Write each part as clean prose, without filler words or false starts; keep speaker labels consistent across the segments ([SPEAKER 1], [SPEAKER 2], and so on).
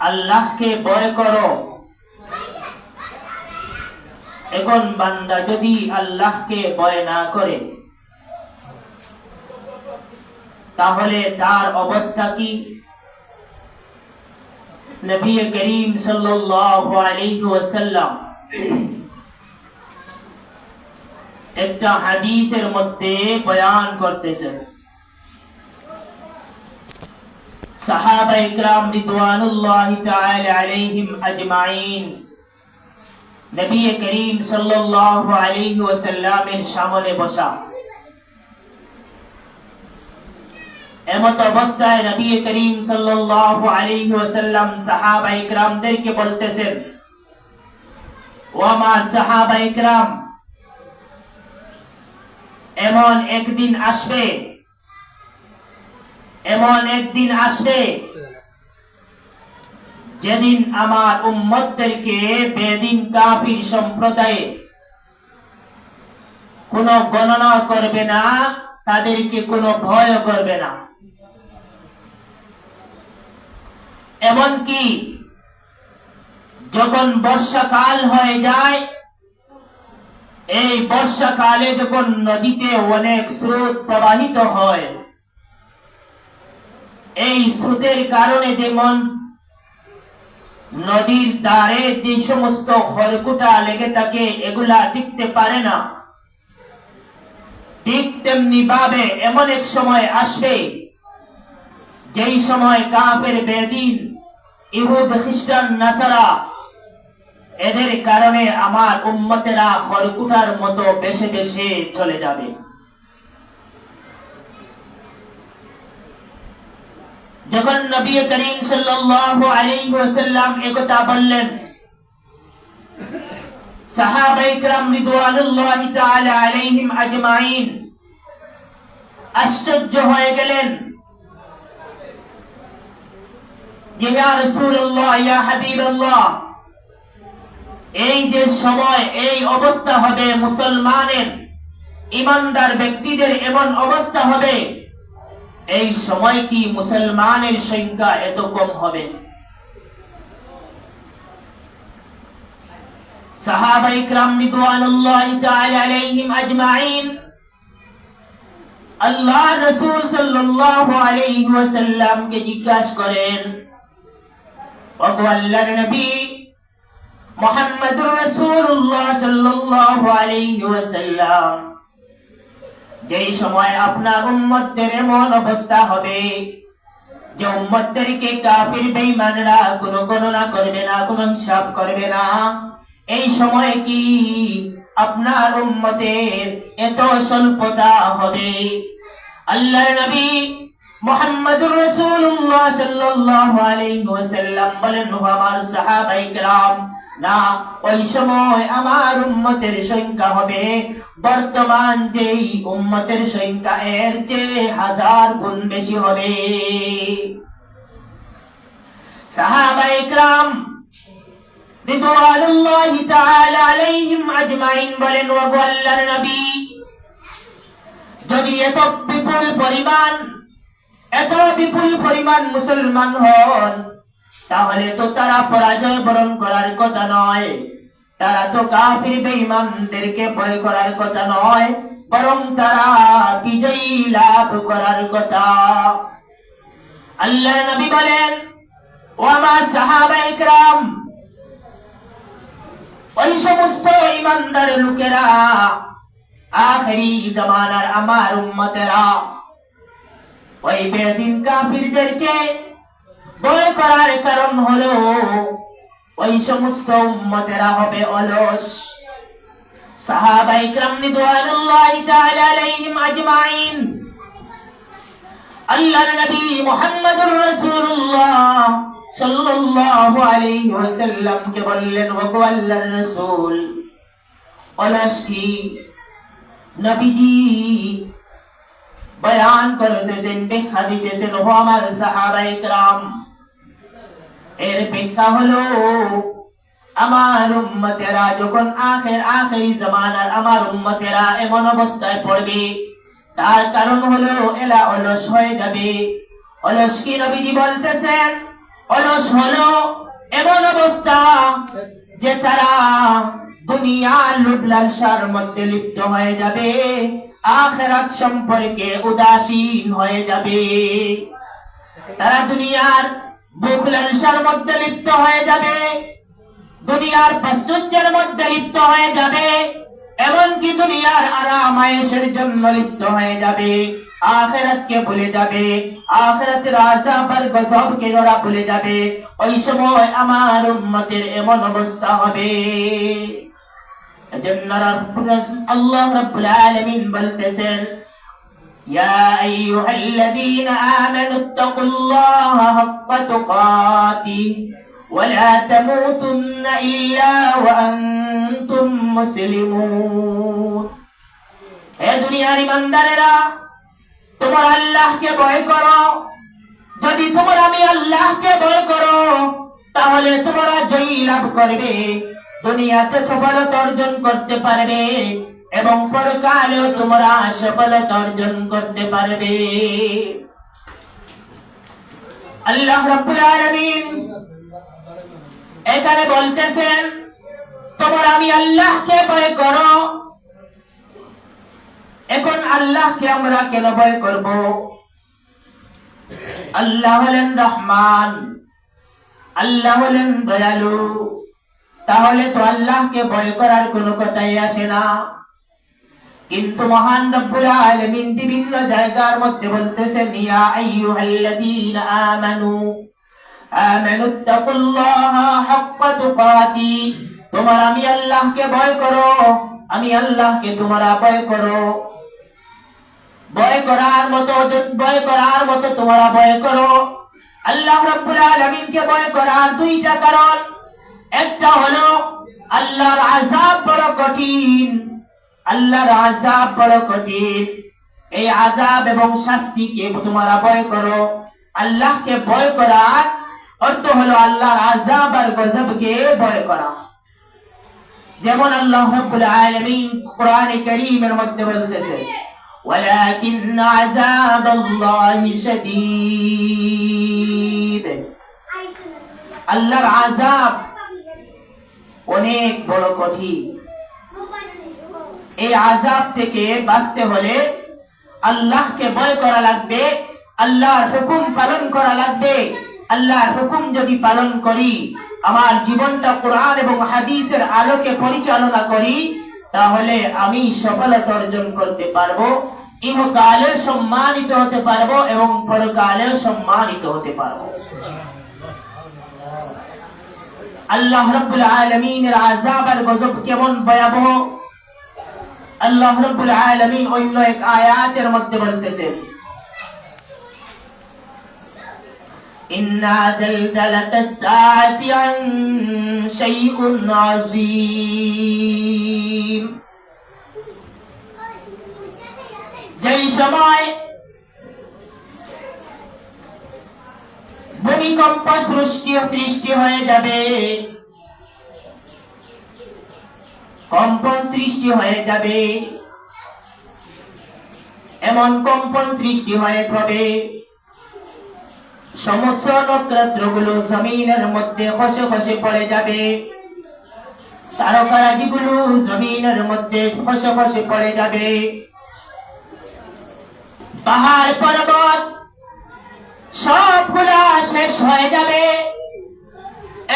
[SPEAKER 1] আল্লাহকে ভয় করো। এখন বান্দা যদি আল্লাহকে ভয় না করে তাহলে তার অবস্থা কি? নবী করিম সাল্লাল্লাহু আলাইহি ওয়াসাল্লাম একটা হাদিসের মধ্যে বয়ান করতেছেন, সাহাবায়ে কিরাম রিদওয়ানুল্লাহি তাআলা আলাইহিম আজমাইন নবী করিম সাল্লাল্লাহু আলাইহি ওয়াসাল্লামের সামনে বসা। এমত অবস্থায় নবী করিম সাল্লাল্লাহু আলাইহি ওয়াসাল্লাম সাহাবায়ে কিরামদেরকে বলতেছেন, ও আমার সাহাবায়ে কিরাম, এমন একদিন আসবে যেদিন আমার উম্মতদেরকে বেদিন কাফির সম্প্রদায়ে কোনো গণনা করবে না, তাদেরকে কোনো ভয় করবে না। এমনকি যখন বর্ষাকাল হয়ে যায়, এই বর্ষাকালে যখন নদীতে অনেক স্রোত প্রবাহিত হয়, এই স্রোতের কারণে যেমন নদীর ধারে যে সমস্ত খড়কুটা লেগে থাকে এগুলা টিকতে পারে না, ঠিক তেমনি ভাবে এমন এক সময় আসবে যেই সময় কাফের বেদিন ইহুদ খ্রিস্টান নাসারা এদের কারণে আমার উম্মতেরা খড়কুটার মতো বেশে বেশে চলে যাবে। যখন নবী করিম সাল্লাল্লাহু আলাইহি ওয়াসাল্লাম একথা বললেন, সাহাবায়ে কিরাম রিদওয়ানুল্লাহি তাআলা আলাইহিম আজমাইন আশ্চর্য হয়ে গেলেন যে ইয়া রাসূলুল্লাহ, ইয়া হাবিবাল্লাহ, এই যে সময় এই অবস্থা হবে, মুসলমানের ইমানদার ব্যক্তিদের এমন অবস্থা হবে, এই সময় কি মুসলমানের সংখ্যা এত কম হবে? সাহাবায়ে কিরাম রিদওয়ানুল্লাহি তাআলা আলাইহিম আজমাইন আল্লাহ রাসূল সাল্লাল্লাহু আলাইহি ওয়াসাল্লাম কে জিজ্ঞাসা করেন, ও আল্লাহর নবী মুহাম্মদুর রাসূলুল্লাহ সাল্লাল্লাহু আলাইহি ওয়াসাল্লাম, যেই সময় আপনার উম্মতদের এমন অবস্থা হবে যে উম্মতদেরকে কাফির বেঈমানরা কোনো গণনা করবে না, কোনো হিসাব করবে না, এই সময় কি আপনার উম্মতের এত স্বল্পতা হবে? আল্লাহর নবী মুহাম্মদুর রাসূলুল্লাহ সাল্লাল্লাহু আলাইহি ওয়াসাল্লাম বলেন, ও আমার সাহাবায়ে কিরাম, না, ওই সময় আমার উম্মতের সংখ্যা হবে বর্তমান যেই উম্মতের সংখ্যা এর চেয়ে 1000 গুণ বেশি হবে। সাহাবায়ে কিরাম রিদওয়ানুল্লাহি তাআলা আলাইহিম আজমাইন বলেন, ও আল্লাহর নবী, যদি এত বিপুল পরিমাণ মুসলমান হন, তাহলে তো তারা পরাজয় বরণ করার কথা নয়, তারা তো কাফির বেঈমানদেরকে ভয় করার কথা নয়, বরং তারা বিজয়ী লাভ করার কথা। আল্লাহর নবী বলেন, ও আমার সাহাবায়ে কিরাম, ওই সমস্ত ঈমানদার লোকেরা, আখেরি জামানার আমার উম্মতেরা ওই বেদিন কাফিরদেরকে ভয় করার কারণ হলো ওই সমস্ত উম্মতেরা হবে অলস। সাহাবায়ে কিরাম রিদওয়ানুল্লাহি তাআলা আলাইহিম আজমাইন আল্লাহর নবী মুহাম্মদুর রাসূলুল্লাহ সাল্লাল্লাহু আলাইহি ওয়াসাল্লাম কে বললেন, ও আল্লাহর রাসূল, অলস কি? নবীজি বয়ান করতেছেন, ব্যাখ্যা দিতেছেন, ও আমার সাহাবায়ে কিরাম, এর ব্যাখ্যা হলো আমার উম্মতেরা যখন আখেরি জামানার আমার উম্মতেরা এমন অবস্থায় পড়বে, তার কারণ হলো এরা অলস হয়ে যাবে। অলস কি? নবীজি বলতেছেন, অলস হলো এমন অবস্থা যে তারা দুনিয়ার লোভ লালসার মধ্যে লিপ্ত হয়ে যাবে, আখিরাত সম্পর্কে উদাসীন হয়ে যাবে। তারা দুনিয়ার ভোগ লালসার মধ্যে লিপ্ত হয়ে যাবে, দুনিয়ার প্রাচুর্যের মধ্যে লিপ্ত হয়ে যাবে, এমনকি দুনিয়ার আরাম আয়েশের জন্য লিপ্ত হয়ে যাবে, আখিরাতকে ভুলে যাবে, আখিরাতের আযাব আর গজবকে ওরা ভুলে যাবে। ওই সময় আমার উম্মতের এমন অবস্থা হবে। এজন্য আল্লাহ রাব্বুল আলামিন বলতেছেন, ইয়া আইয়ুহাল্লাযীনা আমানুত্তাকুল্লাহা হাক্কা তুকাতিহি ওয়া লা তামুতুন্না ইল্লা ওয়া আনতুম মুসলিমুন। হে দুনিয়ার ঈমানদারেরা, তোমরা আল্লাহকে ভয় করো। যদি তোমরা আমি আল্লাহকে ভয় করো তাহলে তোমরা জয় লাভ করবে, দুনিয়াতে সফলতা অর্জন করতে পারবে এবং পরকালেও তোমরা সফলতা অর্জন করতে পারবে। আল্লাহ রাব্বুল আলামিন এখানে বলতেছেন, তোমরা আমি আল্লাহকে ভয় করো। এখন আল্লাহকে আমরা কেন ভয় করব? আল্লাহ হলেন রহমান, আল্লাহ হলেন দয়ালু, তাহলে তো আল্লাহকে ভয় করার কোনো কথাই আসে না। কিন্তু মহান রব্বুল আলামিন বিভিন্ন জায়গার মধ্যে বলতেছেন, ইয়া আইয়ুহাল্লাযীনা আমানুত্তাকুল্লাহা হাক্কা তুকাতিহি, তোমরা আমি আল্লাহকে ভয় করো, আমি আল্লাহকে তোমরা ভয় করো। ভয় করার মতো তোমরা ভয় করো। আল্লাহ রাব্বুল আলামিনকে ভয় করার দুইটা কারণ। একটা হলো আল্লাহর আযাব বড় কঠিন, আল্লাহর আযাব বড় কঠিন। এই আযাব এবং শাস্তিকে তোমরা ভয় করো। আল্লাহকে ভয় করার অর্থ হলো আল্লাহর আযাব আর গজবকে ভয় করা। যেমন আল্লাহ রাব্বুল আলামিন কোরআনে কারীমের মধ্যে বলতেছেন, ওয়ালাকিন আযাবাল্লাহি শাদীদ। আল্লাহর আযাব অনেক বড় কঠিন। এই আযাব থেকে বাঁচতে হলে আল্লাহকে ভয় করা লাগবে, আল্লাহর হুকুম পালন করা লাগবে। আল্লাহর হুকুম যদি পালন করি, আমার জীবনটা কোরআন এবং হাদিসের আলোকে পরিচালনা করি, তাহলে আমি সফলতা অর্জন করতে পারবো, ইহকালে সম্মানিত হতে পারবো এবং পরকালে সম্মানিত হতে পারবো। আল্লাহ রাব্বুল আলামিনের আযাব আর গজব কেমন ভয়াবহ, আল্লাহ রাব্বুল আলামিন অন্য এক আয়াতের মধ্যে বলতেছেন, ইন্না জালজালাতাস সাআতি শাইউন আযীম। যেই সময় ভূমিকম্প সৃষ্টি হয়ে যাবে, কম্পন সৃষ্টি হয়ে যাবে, এমন কম্পন সৃষ্টি হয়ে যাবে, সমস্ত নক্ষত্রগুলো জমিনের মধ্যে খসে খসে পড়ে যাবে, তারকারাজিগুলো জমিনের মধ্যে খসে খসে পড়ে যাবে, পাহাড় পর্বত সবগুলা শেষ হয়ে যাবে।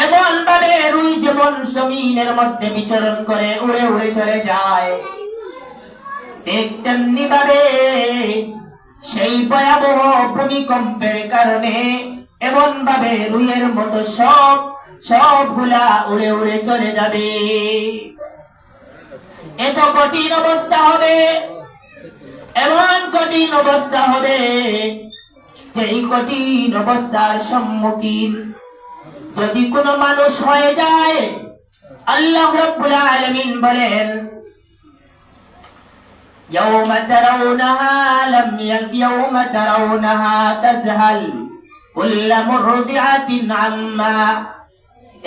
[SPEAKER 1] এমন ভাবে রুই যেমন জমিনের মধ্যে বিচরণ করে উড়ে উড়ে চলে যায়, ঠিক তেমনি ভাবে সেই ভয়াবহ ভূমিকম্পের কারণে এমন ভাবে রুইয়ের মতো সবগুলা উড়ে উড়ে চলে যাবে। এত কঠিন অবস্থা হবে, এমন কঠিন অবস্থা হবে, যেই কঠিন অবস্থার সম্মুখীন যদি কোনো মানুষ হয়ে যায়, আল্লাহ রাব্বুল আলামিন বলেন, ইয়াওমা তারাউনাহা তাযহাল কুল্লু মুরদিআতিন আম্মা।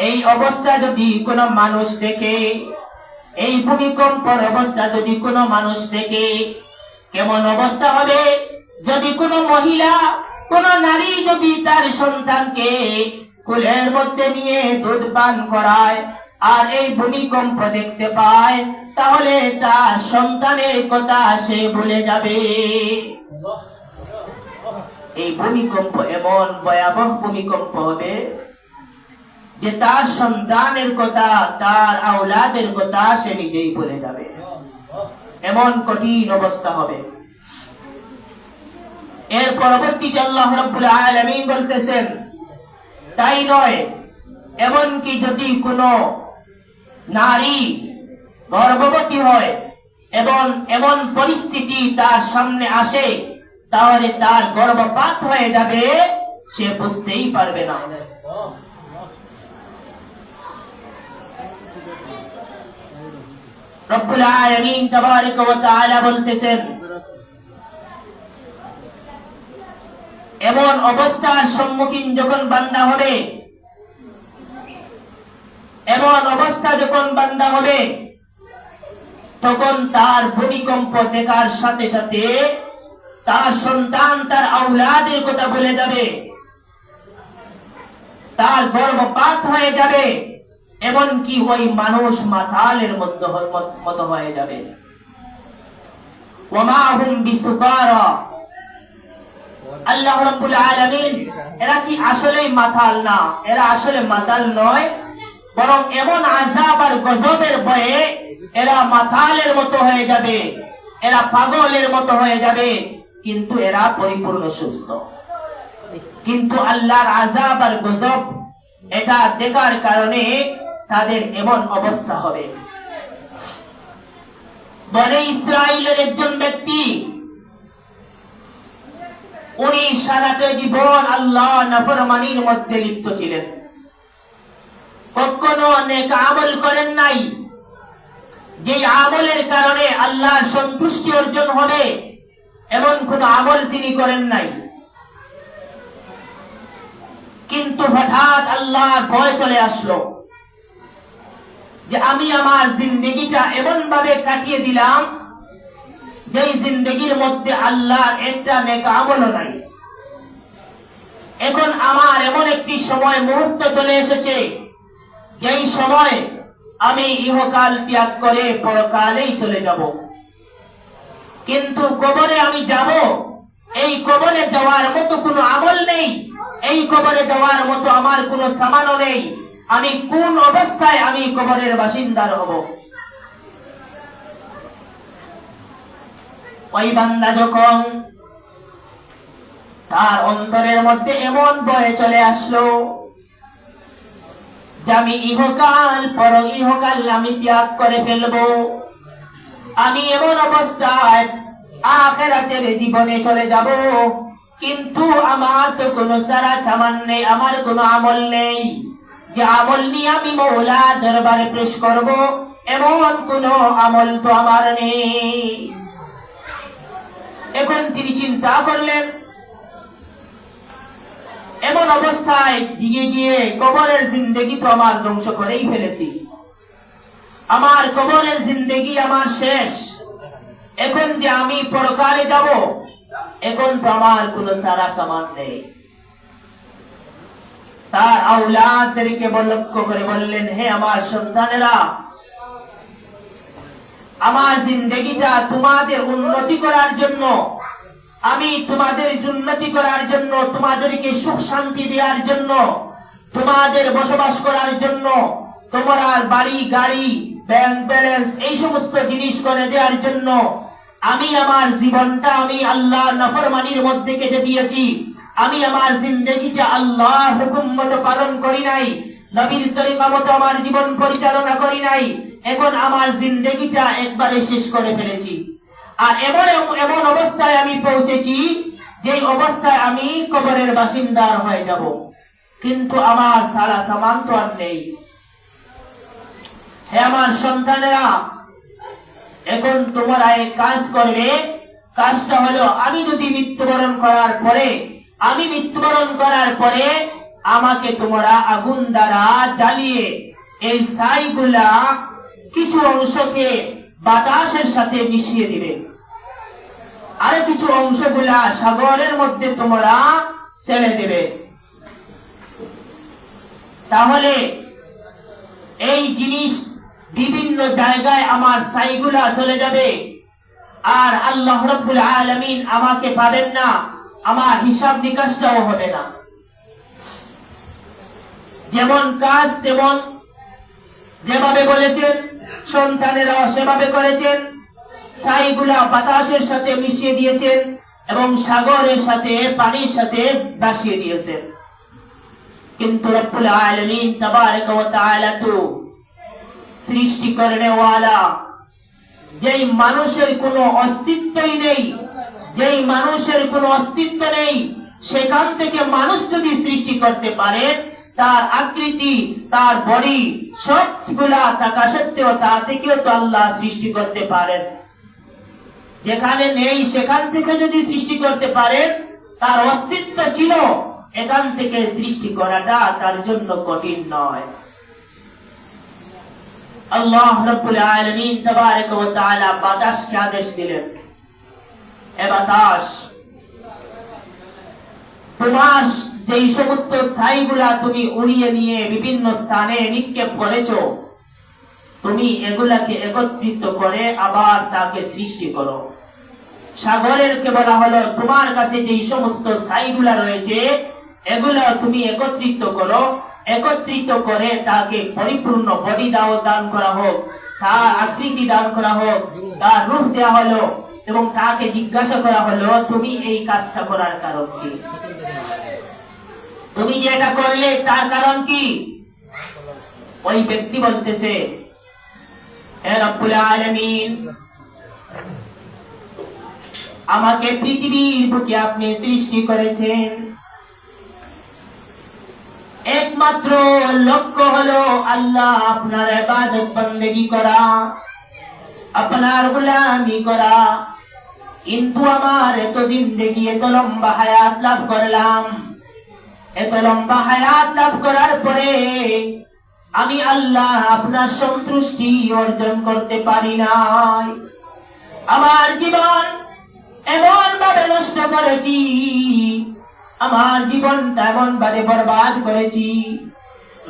[SPEAKER 1] এই অবস্থা যদি কোনো মানুষ দেখে, এই ভূমিকম্পের অবস্থা যদি কোনো মানুষ দেখে, কেমন অবস্থা হবে? যদি কোনো মহিলা, কোন নারী যদি তার সন্তানকে কোলের মধ্যে নিয়ে দুধ পান করায় আর এই ভূমিকম্প দেখতে পায়, তাহলে তার সন্তানের কথা সে ভুলে যাবে। এই ভূমিকম্প এমন ভয়াবহ ভূমিকম্প হবে যে তার সন্তানের কথা, তার আওলাদের কথা সে নিজেই ভুলে যাবে। এমন কঠিন অবস্থা হবে। এর পরবর্তীতে আল্লাহ রাব্বুল আলামিন বলতেছেন, তাই নয়, এমনকি যদি কোনো নারী গর্ভবতী হয় এবং এমন পরিস্থিতি তার সামনে আসে, তাহলে তার গর্ভপাত হয়ে যাবে, সে বুঝতেই পারবে না। রব্বুল আলামিন তাবারক ওয়া তাআলা বলতেছেন, এমন অবস্থার সম্মুখীন যখন বান্দা হবে, এমন অবস্থা যখন বান্দা হবে, তখন তার ভূমিকম্প দেখার সাথে সাথে তার সন্তান, তার আওলাদের কথা ভুলে যাবে, তার গর্ভপাত হয়ে যাবে, এমনকি ওই মানুষ মাতালের মতো হয়ে যাবে। ওয়া মা হুম বিসুকারা, আল্লাহ রাব্বুল আলামিন এরা কি আসলেই মাতাল না, এরা আসলে মাতাল নয়, বরং এমন আযাব আর গজবের ভয়ে এরা মাতালের মতো হয়ে যাবে, এরা পাগলের মতো হয়ে যাবে, কিন্তু এরা পরিপূর্ণ সুস্থ। কিন্তু আল্লাহর আযাব আর গজব এটা দেখার কারণে তাদের এমন অবস্থা হবে। বনে ইসরাইলের একজন ব্যক্তি, উনি সারাটা জীবন আল্লাহ নাফরমানির মধ্যে লিপ্ত ছিলেন, কখনো নেক আমল করেন নাই, যে আমলের কারণে আল্লাহর সন্তুষ্টি অর্জন হবে এমন কোন আমল তিনি করেন নাই। কিন্তু হঠাৎ আল্লাহর ভয় চলে আসলো যে আমি আমার জিন্দেগিটা এমন ভাবে কাটিয়ে দিলাম যেই জিন্দেগির মধ্যে আল্লাহর একটা নেক আমলও নাই। এখন আমার এমন একটি সময় মুহূর্ত চলে এসেছে, যেই সময় আমি ইহকাল ত্যাগ করে পরকালেই চলে যাব। কিন্তু কবরে আমি যাব, এই কবরে যাওয়ার মতো কোনো আমল নেই, এই কবরে যাওয়ার মতো আমার কোনো সামানও নেই। আমি কোন অবস্থায় আমি কবরের বাসিন্দার হব? ওই বান্দা যখন তার অন্তরের মধ্যে এমন ভয় চলে আসলো যে আমি ইহকাল পর ইহকাল আমি ত্যাগ করে ফেলবো, আমি এমন অবস্থায় আখিরাতের জীবনে চলে যাব, কিন্তু আমার তো কোনো সারা সামান নেই, আমার কোনো আমল নেই যে আমল নিয়ে আমি মওলা দরবারে পেশ করব, এমন কোনো আমল তো আমার নেই। এখন তিনি চিন্তা করলেন, এমন অবস্থায় দিয়ে গিয়ে কবরের জিন্দেগি তো আমার ধ্বংস করেই ফেলেছি, আমার কবরের জিন্দেগি আমার শেষ, এখন যে আমি পরকালে যাব, এখন তো আমার কোনো সারা সামান নেই। তার আওলাদদেরকে লক্ষ্য করে বললেন, হে আমার সন্তানেরা, আমার জিন্দেগিটা তোমাদের উন্নতি করার জন্য, আমি তোমাদের উন্নতি করার জন্য, তোমাদেরকে সুখ শান্তি দেওয়ার জন্য, তোমাদের বসবাস করার জন্য, তোমার বাড়ি গাড়ি ব্যাংক ব্যালেন্স এই সমস্ত জিনিস করে দেওয়ার জন্য আমি আমার জীবনটা আমি আল্লাহর নাফরমানির মধ্যে কেটে দিয়েছি। আমি আমার জিন্দেগিটা আল্লাহর হুকুম মতো পালন করি নাই, নবীর তরিকা মতো আমার জীবন পরিচালনা করি নাই। এখন আমার জিন্দেগিটা একবারে শেষ করে ফেলেছি, আর এমন অবস্থায় আমি পৌঁছেছি যে অবস্থায় আমি কবরের বাসিন্দা হয়ে যাব, কিন্তু আমার সারা সামান তো আর নেই। হে আমার সন্তানেরা, এখন তোমরা এক কাজ করবে, কাজটা হলো আমি যদি মৃত্যুবরণ করার পরে আমাকে তোমরা আগুন দ্বারা জ্বালিয়ে এই ছাইগুলা কিছু অংশকে বাতাসের সাথে মিশিয়ে দিবে, আর কিছু অংশগুলা সাগরের মধ্যে তোমরা ছেড়ে দেবে। তাহলে এই জিনিস বিভিন্ন জায়গায় আমার ছাইগুলা চলে যাবে, আর আল্লাহ রাব্বুল আলামিন আমাকে পাবেন না, আমার হিসাব নিকাশটাও হবে না। যেমন কাজ তেমন, যেভাবে বলেছেন সন্তানেরাও সেভাবে করেছেন, ছাইগুলা বাতাসের সাথে মিশিয়ে দিয়েছেন এবং সাগরের সাথে পানির সাথে ভাসিয়ে দিয়েছেন। কিন্তু রব্বুল আলামিন তাবারক ওয়া তাআলা তো সৃষ্টি করনেওয়ালা, যেই মানুষের কোনো অস্তিত্বই নেই, যেই মানুষের কোনো অস্তিত্ব নেই, সেখান থেকে মানুষ যদি সৃষ্টি করতে পারে, তার আকৃতি, তার বডি সবগুলা থাকা সত্ত্বেও তা থেকেও তো আল্লাহ সৃষ্টি করতে পারেন। যেখানে নেই সেখান থেকে যদি সৃষ্টি করতে পারেন, তার অস্তিত্ব ছিল, এখান থেকে সৃষ্টি করাটা তার জন্য কঠিন নয়। আল্লাহ রাব্বুল আলামিন তাবারক ওয়া তাআলা বাতাসকে আদেশ দিলেন, এ বাতাস, তোমার যেই সমস্ত ছাইগুলা তুমি উড়িয়ে নিয়ে বিভিন্ন স্থানে নিক্ষেপ করেছো, তুমি এগুলাকে একত্রিত করে আবার তাকে সৃষ্টি করো। সাগরেরকে বলা হলো, তোমার কাছে যেই সমস্ত ছাইগুলা রয়েছে এগুলা তুমি একত্রিত করো, একত্রিত করে তাকে পরিপূর্ণ বডি দান করা হোক, তার আকৃতি দান করা হোক, তার রূপ দেওয়া হলো এবং তাকে জিজ্ঞাসা করা হলো, তুমি এই কাজটা করার কারণ কি? তুমি যে এটা করলে তার কারণ কি? ওই ব্যক্তি বলতেছে, হে রব্বুল আলামিন, আমাকে পৃথিবীর বুকে আপনি সৃষ্টি করেছেন, একমাত্র লক্ষ্য হলো আল্লাহ আপনার ইবাদত বন্দেগী করা, আপনার গোলামি করা। কিন্তু আমার এত জিন্দেগি, এত লম্বা হায়াত লাভ করলাম, এত লম্বা হায়াত লাভ করার পরে আমি আল্লাহ আপনার সন্তুষ্টি অর্জন করতে পারি নাই। আমার জীবন এমন ভাবে নষ্ট করেছি, আমার জীবনটা এমন ভাবে বরবাদ করেছি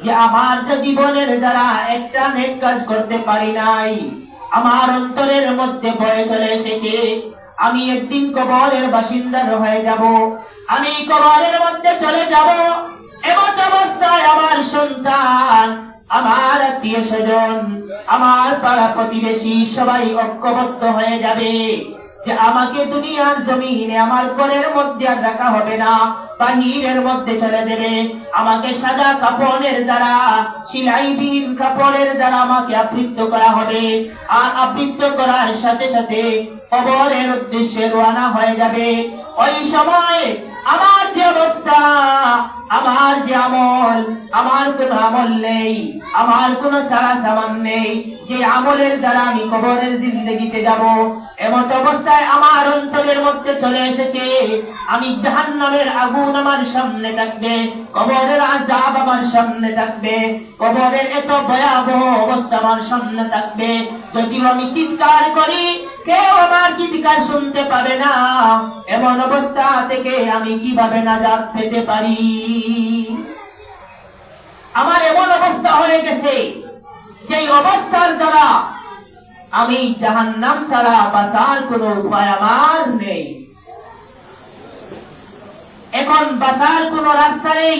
[SPEAKER 1] যে আমার জীবনের দ্বারা একটা নেক কাজ করতে পারি নাই। আমার অন্তরের মধ্যে ভয় চলে এসেছে, আমি একদিন কবরের বাসিন্দা হয়ে যাব, আমি কবরের মধ্যে চলে যাব। এমন অবস্থায় আমার সন্তান, আমার আত্মীয় স্বজন, আমার পাড়া প্রতিবেশী সবাই ঐক্যবদ্ধ হয়ে যাবে যে আমাকে দুনিয়ার জমিনে আমার ঘরের মধ্যে আর রাখা হবে না, বাহিরের মধ্যে চলে দেবে। আমাকে সাদা কাপড়ের দ্বারা, সেলাইবিহীন কাপড়ের দ্বারা আমাকে আবৃত করা হবে, আর আবৃত করার সাথে সাথে কবরের উদ্দেশ্যে রওনা হয়ে যাবে। ওই সময় আমার যে অবস্থা, আমার যে আমল, আমার কোন আমল নেই, আমার কোন সারা সামান নেই যে আমলের দ্বারা আমি কবরের জিন্দেগিতে যাব। এমন অবস্থায় আমার অন্তরের মধ্যে চলে এসেছে, আমি জাহান্নামের আগুন আমার সামনে থাকবে, কবরের আযাব আমার সামনে থাকবে, কবরের এত ভয়াবহ অবস্থা আমার সামনে থাকবে। যদিও আমি চিৎকার করি, কেউ আমার চিৎকার শুনতে পাবে না। এমন অবস্থা থেকে আমি কিভাবে নাজাত পেতে পারি? আমার এমন অবস্থা হয়ে গেছে, সেই অবস্থার দ্বারা আমি জাহান্নাম ছাড়া বাঁচার কোন উপায় আমার নেই। এখন বাঁচার কোন রাস্তা নেই।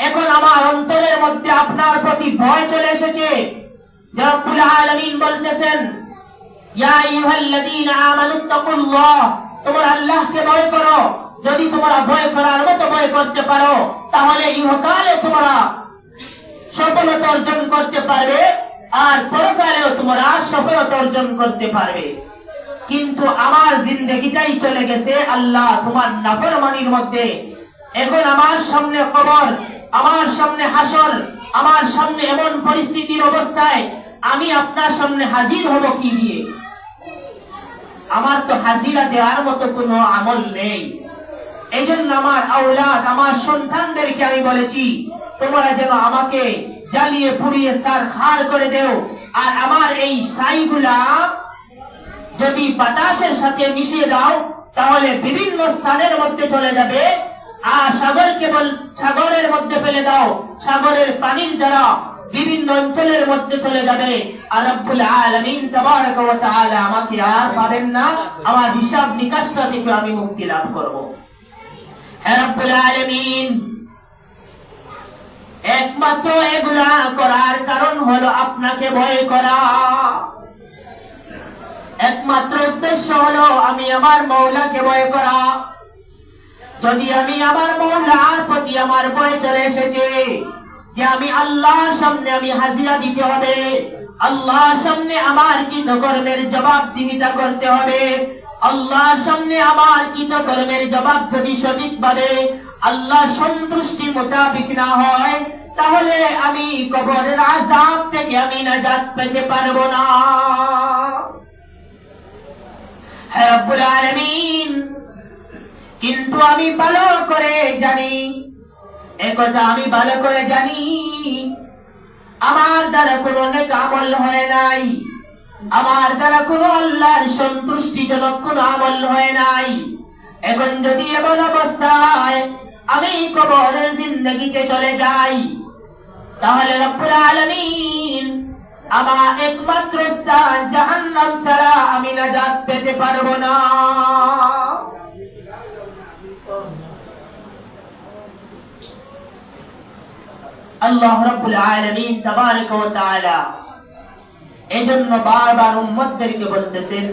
[SPEAKER 1] এখন আমার অন্তরের মধ্যে আপনার প্রতি ভয় চলে এসেছে। রব্বুল আলামিন বলতেছেন, ইয়া আইয়ুহাল্লাযীনা আমানুত্তাকুল্লাহ, তোমরা আল্লাহকে ভয় করো। যদি তোমরা ভয় করার মতো ভয় করতে পারো, তাহলে ইহকালে তোমরা সফলতা অর্জন করতে পারবে, আর পরকালেও তোমরা সফলতা অর্জন করতে পারবে। কিন্তু আমার জিন্দেগিটাই চলে গেছে আল্লাহ তোমার নাফরমানির মধ্যে। এখন আমার সামনে কবর, আমার সামনে হাসর, আমার সামনে এমন পরিস্থিতির অবস্থায় আমি আপনার সামনে হাজির হব কি দিয়ে? আমার তো হাজিরা দেওয়ার মতো কোনো আমল নেই। এই জন্য আমার আওলাদ, আমার সন্তানদেরকে আমি বলেছি, তোমরা যেন আমাকে জ্বালিয়ে পুড়িয়ে ছারখার করে দেও, আর আমার এই ছাইগুলা যদি বাতাসের সাথে মিশিয়ে দাও, তাহলে বিভিন্ন স্থানের মধ্যে চলে যাবে, আর সাগরের মধ্যে ফেলে দাও, সাগরের পানির দ্বারা বিভিন্ন অঞ্চলের মধ্যে চলে যাবে, আর রব্বুল আলামিন তাবারাক ওয়া তাআলা আমাকে আর পাবেন না, আমার হিসাব নিকাশটা থেকে আমি মুক্তি লাভ করব। হে রব্বুল আলামিন, একমাত্র এগুলা করার কারণ হলো আপনাকে ভয় করা। একমাত্র উদ্দেশ্য হলো আমি আমার মওলাকে ভয় করা। যদি আমি আমার মওলার প্রতি আমার ভয় চলে এসেছে যে আমি আল্লাহর সামনে আমি হাজিরা দিতে হবে, আল্লাহর সামনে আমার কৃতকর্মের জবাবদিহিতা করতে হবে, আল্লাহর সামনে আমার কৃতকর্মের জবাব যদি সঠিকভাবে আল্লাহ সন্তুষ্টি মোতাবেক না হয়, তাহলে আমি কবরের আযাব থেকে আমি নাজাত পেতে পারবো না। হে রব্বুল আলামিন, কিন্তু আমি ভালো করে জানি, একথা আমি ভালো করে জানি, আমার দ্বারা কোনো নেক আমল হয় নাই, আমার দ্বারা কোনো আল্লাহর সন্তুষ্টিজনক কোনো আমল হয় নাই। এখন যদি এমন অবস্থায় আমি কবরের জিন্দেগিতে চলে যাই, তাহলে রব্বুল আলামিন আমার একমাত্র স্থান জাহান্নাম ছাড়া আমি নাজাত পেতে পারবো না। আল্লাহ রাব্বুল আলামিন তাবারাক ওয়া তাআলা এজন্য বারবার উম্মতদেরকে বলতেছেন,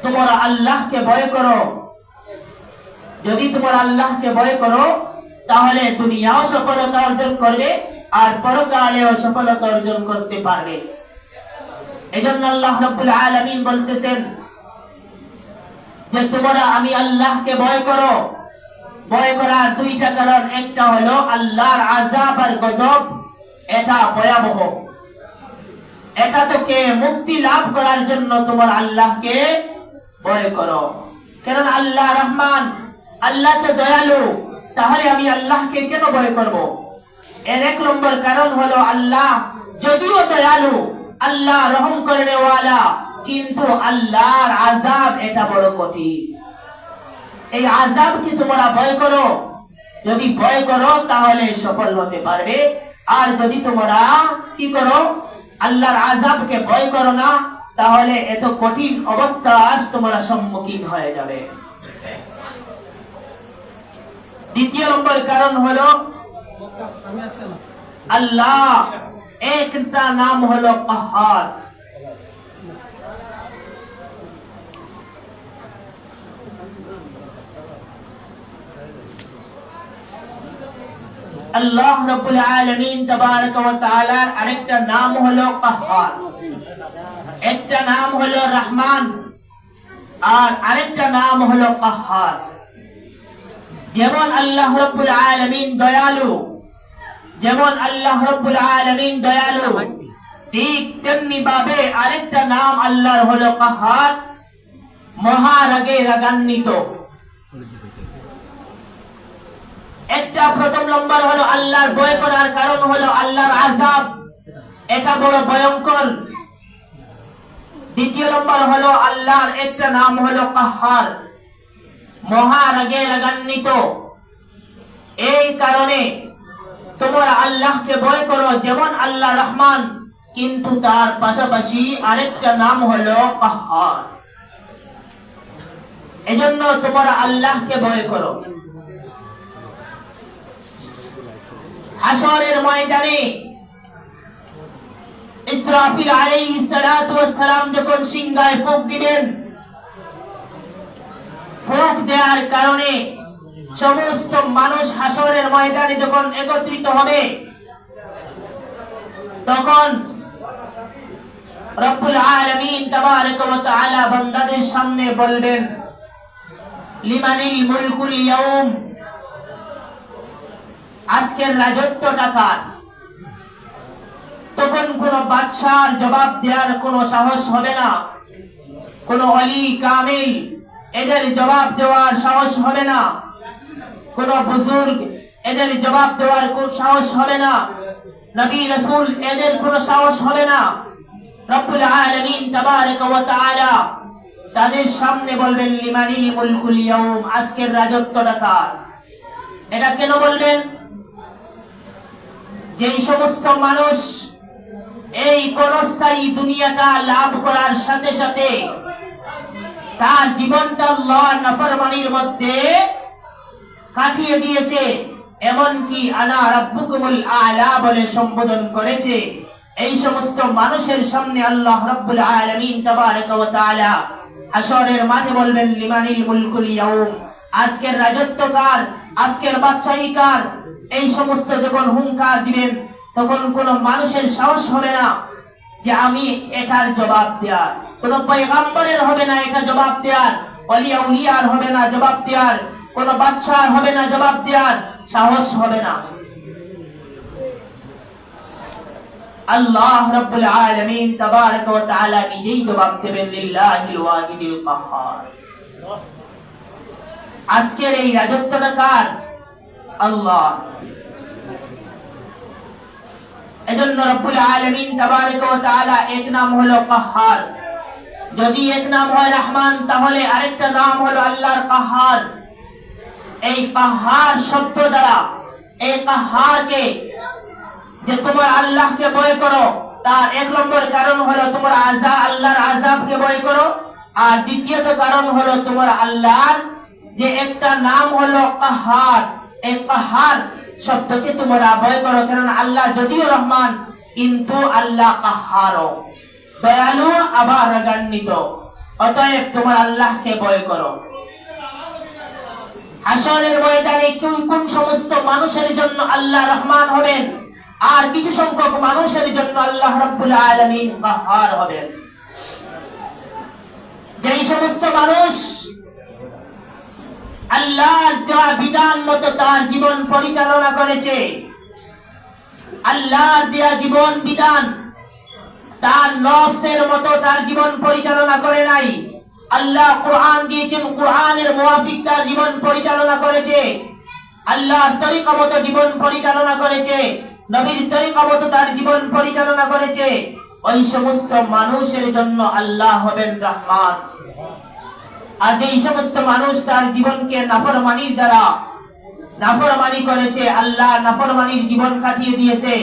[SPEAKER 1] তোমরা আল্লাহকে ভয় করো। যদি তোমরা আল্লাহকে ভয় করো, তাহলে দুনিয়াও সফলতা অর্জন করবে আর পরকালেও সফলতা অর্জন করতে পারবে। এজন্য আল্লাহ রাব্বুল আলামিন বলতেছেন যে তোমরা আমি আল্লাহকে ভয় করো। ভয় করার দুইটা কারণ, একটা হলো আল্লাহর আযাব আর গজব, এটা ভয়াবহ। এটা থেকে মুক্তি লাভ করার জন্য তোমরা আল্লাহকে ভয় করো। কারণ আল্লাহ রহমান, আল্লাহ তো দয়ালু, তাহলে আমি আল্লাহকে কেন ভয় করব? এর এক নম্বর কারণ হলো আল্লাহ যদিও দয়ালু, আল্লাহ রহম করনে ওয়ালা, কিন্তু আল্লাহর আযাব এটা বড় কঠিন। এই আযাবকে তোমরা ভয় করো। যদি ভয় করো তাহলে সফল হতে পারবে, আর যদি তোমরা কি করো, আল্লাহর আযাবকে ভয় করো না, তাহলে এত কঠিন অবস্থার তোমরা সম্মুখীন হয়ে যাবে। দ্বিতীয় নম্বর কারণ হলো আল্লাহ একটা নাম হলো কাহ্হার। আল্লাহ রাব্বুল আলামিন তাবারাক ওয়া তাআলার আরেকটা নাম হলো কাহ্হার। একটা নাম হলো রহমান আর আরেকটা নাম হলো কাহ্হার। যেমন আল্লাহ রাব্বুল আলামিন দয়ালু, যেমন আল্লাহ রাব্বুল আলামিন দয়ালু, ঠিক তেমনি ভাবে আরেকটা নাম আল্লাহর হলো কাহ্হার, মহারাগে রাগান্বিত। একটা প্রথম নম্বর হলো আল্লাহর ভয় করার কারণ হলো আল্লাহর আযাব, এটা বড় ভয়ঙ্কর। দ্বিতীয় নম্বর হলো আল্লাহর একটা নাম হলো কাহ্হার, মহারাগে রাগান্বিত। এই কারণে তোমরা আল্লাহকে ভয় করো, যেমন আল্লাহ রহমান, কিন্তু তার পাশাপাশি আরেকটা নাম হলো কাহ্হার। এজন্য তোমরা আল্লাহকে ভয় করো। হাশরের ময়দানে ইসরাফিল আলাইহিস সালাতু ওয়াস সালাম যখন সিংহায় ফুঁক দিবেন, ফুঁক দেওয়ার কারণে সমস্ত মানুষ হাশরের ময়দানে যখন একত্রিত হবে, তখন রব্বুল আলামিন তাবারাক ওয়া তাআলা বান্দাদের সামনে বলবেন, লিমানিল মুলকুল ইয়াউম, আজকের রাজত্বটা কার? তখন কোন বাদশার জবাব দেওয়ার কোন সাহস হবে না, কোন ওলি কামিল এদের জবাব দেওয়ার সাহস হবে না, কোন বুজুর্গ এদের জবাব দেওয়ার কোন সাহস হবে না, নবী রাসূল এদের কোন সাহস হবে না। রব্বুল আলামিন তাবারাক ওয়া তাআলা তাদের সামনে বলবেন, লিমানিল মুলকুল ইয়াউম, আজকের রাজত্বটা কার? এটা কেন বলবেন? যেই সমস্ত মানুষ এই ক্ষণস্থায়ী দুনিয়াটা লাভ করার সাথে সাথে তার জীবনটা আল্লাহর নাফরমানির মধ্যে কাটিয়ে দিয়েছে, এমনকি আনা রাব্বুকুমুল আ'লা বলে সম্বোধন করেছে, এই সমস্ত মানুষের সামনে আল্লাহ রাব্বুল আলামিন তাবারাকা ওয়া তাআলা হাশরের মাঠে বলবেন, লিমানিল মুলকুল ইয়াউম, আজকের রাজত্ব কার, আজকের বাদশাহী কার? এই সমস্ত যখন হুঙ্কার দিবেন, তখন কোন মানুষের সাহস হবে না যে আমি এটার জবাব দেওয়ার, কোন পয়গম্বরের হবে না এটা জবাব দেওয়ার, ওলিয়া উলিয়ার হবে না জবাব দেওয়ার, কোন বাদশার হবে না জবাব দেওয়ার, সাহস হবে না। আল্লাহ রাব্বুল আলামিন তাবারাকা ওয়া তাআলা নিজেই জবাব দেবেন, লিল্লাহিল ওয়াহিদিল কাহ্হার। আজকের এই রাজত্বটা কার? আল্লাহ। এজন্য রব্বুল আলামিন তাবারাকা ওয়া তাআলা এক নাম হলো কাহ্হার। যদি এক নাম হয় রহমান, তাহলে আরেকটা নাম হলো আল্লাহর কাহ্হার। এই কাহ্হার শব্দ দ্বারা এই কাহ্হারকে, যে তোমার আল্লাহকে ভয় করো, তার এক নম্বর কারণ হলো তোমার আল্লাহর আযাবকে ভয় করো, আর দ্বিতীয়ত কারণ হলো তোমার আল্লাহর যে একটা নাম হলো কাহ্হার, এই কাহ্হার শব্দকে তোমরা ভয় করো। কারণ আল্লাহ যদিও রহমান, কিন্তু আল্লাহ কাহ্হারও, দয়ালু আবার রাগান্বিত। অতএব তোমার আল্লাহকে ভয় করো। হাশরের ময়দানে কোন সমস্ত মানুষের জন্য আল্লাহ রহমান হবেন, আর কিছু সংখ্যক মানুষের জন্য আল্লাহ রাব্বুল আলামিন কাহ্হার হবেন। যেই সমস্ত মানুষ আল্লাহর দেওয়া বিধান মতো তার জীবন পরিচালনা করেছে, আল্লাহর দেওয়া জীবন বিধান তার নফসের মতো তার জীবন পরিচালনা করে নাই, আল্লাহ কোরআন দিয়েছেন, কোরআনের মুওয়াফিক তার জীবন পরিচালনা করেছে, আল্লাহর তরিকা মতো জীবন পরিচালনা করেছে, নবীর তরিকা মতো তার জীবন পরিচালনা করেছে, ওই সমস্ত মানুষের জন্য আল্লাহ হবেন রহমান। আর এই সমস্ত মানুষ তার জীবনকে নাফরমানির দ্বারা নাফরমানি করেছে, আল্লাহ নাফরমানির জীবন কাটিয়ে দিয়েছে,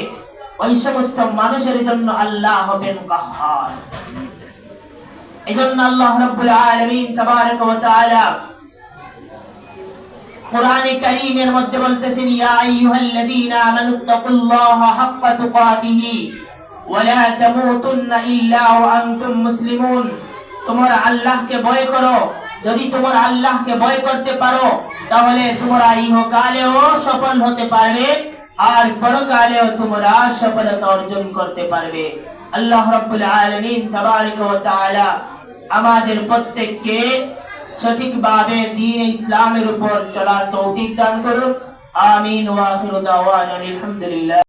[SPEAKER 1] ওই সমস্ত মানুষের জন্য আল্লাহ হবেন কাহ্হার। এজন্য আল্লাহ রাব্বুল আলামিন তাবারাকা ওয়া তাআলা কোরআনে কারীমের মধ্যে বলতেছেন, ইয়া আইয়ুহাল্লাযীনা আমানুত্তাকুল্লাহা হাক্কা তুকাতিহি ওয়া লা তামুতুন্না ইল্লা ওয়া আনতুম মুসলিমুন। তোমরা আল্লাহকে ভয় করো। যদি তোমরা আল্লাহকে ভয় করতে পারো, তাহলে তোমরা ইহকালেও সফল হতে পারবে, আর পরকালেও তোমরা সফলতা অর্জন করতে পারবে। আল্লাহ রাব্বুল আলামিন তাবারাকা ওয়া তাআলা আমাদের প্রত্যেককে সঠিকভাবে দ্বীন ইসলামের উপর চলার তৌফিক দান করুন। আমিন ওয়া আখিরু দাওয়ানা আলহামদুলিল্লাহ।